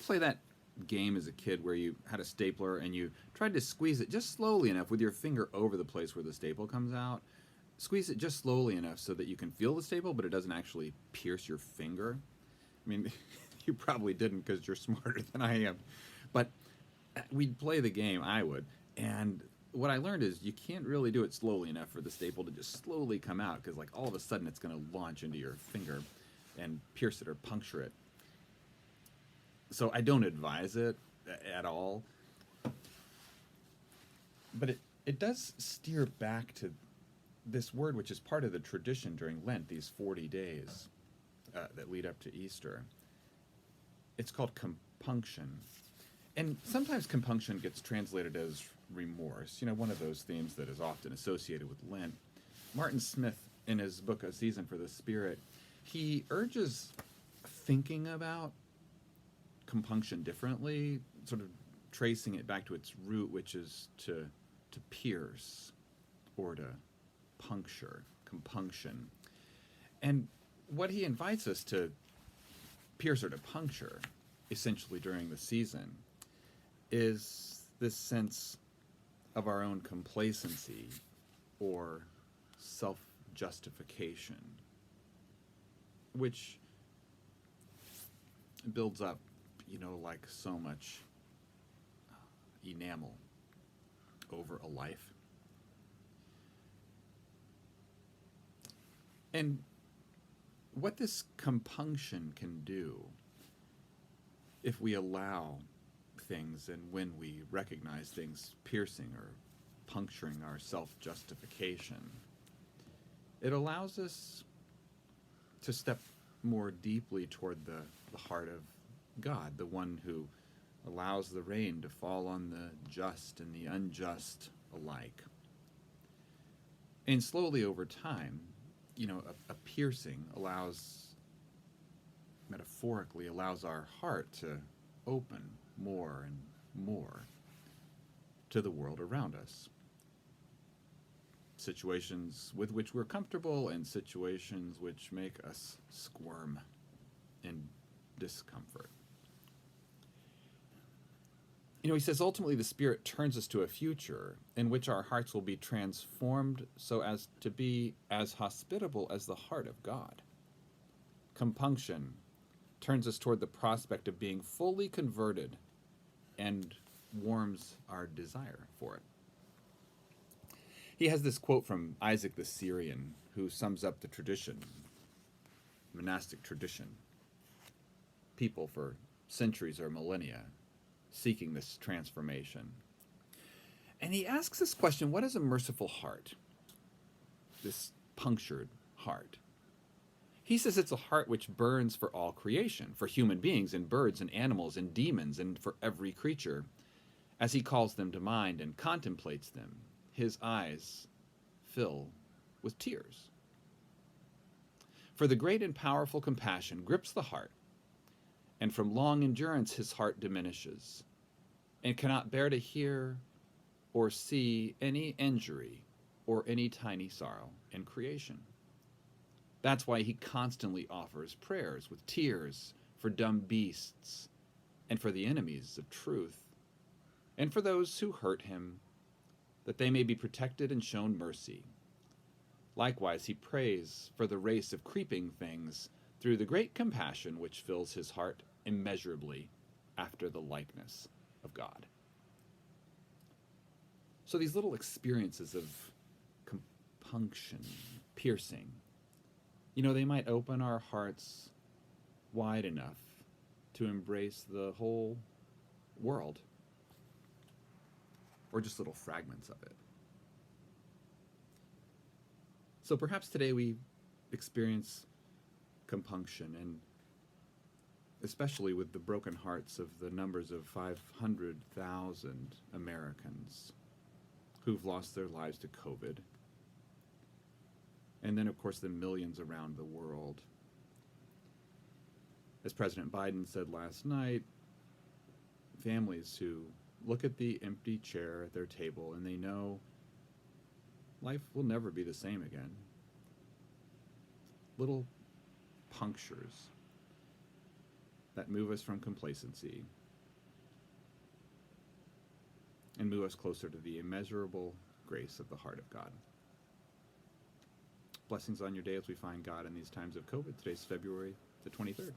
play that game as a kid where you had a stapler and you tried to squeeze it just slowly enough with your finger over the place where the staple comes out? Squeeze it just slowly enough so that you can feel the staple, but it doesn't actually pierce your finger. I mean, you probably didn't because you're smarter than I am. But we'd play the game, I would, and what I learned is you can't really do it slowly enough for the staple to just slowly come out because, like, all of a sudden it's going to launch into your finger and pierce it or puncture it. So I don't advise it at all. But it does steer back to this word, which is part of the tradition during Lent, these 40 days that lead up to Easter. It's called compunction. And sometimes compunction gets translated as remorse, one of those themes that is often associated with Lent. Martin Smith, in his book A Season for the Spirit, he urges thinking about compunction differently, sort of tracing it back to its root, which is to pierce or to puncture, compunction. And what he invites us to pierce or to puncture, essentially during the season, is this sense of our own complacency or self-justification, which builds up, like so much enamel over a life. And what this compunction can do, if we allow things and when we recognize things piercing or puncturing our self-justification, it allows us to step more deeply toward the heart of God, the one who allows the rain to fall on the just and the unjust alike. And slowly over time, a piercing metaphorically allows our heart to open more and more to the world around us. Situations with which we're comfortable and situations which make us squirm in discomfort. He says ultimately the Spirit turns us to a future in which our hearts will be transformed so as to be as hospitable as the heart of God. Compunction turns us toward the prospect of being fully converted and warms our desire for it. He has this quote from Isaac the Syrian, who sums up the tradition, monastic tradition. People for centuries or millennia seeking this transformation. And he asks this question, what is a merciful heart? This punctured heart. He says it's a heart which burns for all creation, for human beings and birds and animals and demons and for every creature. As he calls them to mind and contemplates them, his eyes fill with tears. For the great and powerful compassion grips the heart, and from long endurance his heart diminishes, and cannot bear to hear or see any injury or any tiny sorrow in creation. That's why he constantly offers prayers with tears for dumb beasts and for the enemies of truth, and for those who hurt him, that they may be protected and shown mercy. Likewise, he prays for the race of creeping things through the great compassion which fills his heart immeasurably after the likeness of God. So these little experiences of compunction, piercing, they might open our hearts wide enough to embrace the whole world, or just little fragments of it. So perhaps today we experience compunction, and especially with the broken hearts of the numbers of 500,000 Americans who've lost their lives to COVID. And then, of course, the millions around the world. As President Biden said last night, families who look at the empty chair at their table and they know life will never be the same again. Little punctures that move us from complacency and move us closer to the immeasurable grace of the heart of God. Blessings on your day as we find God in these times of COVID. Today's February the 23rd.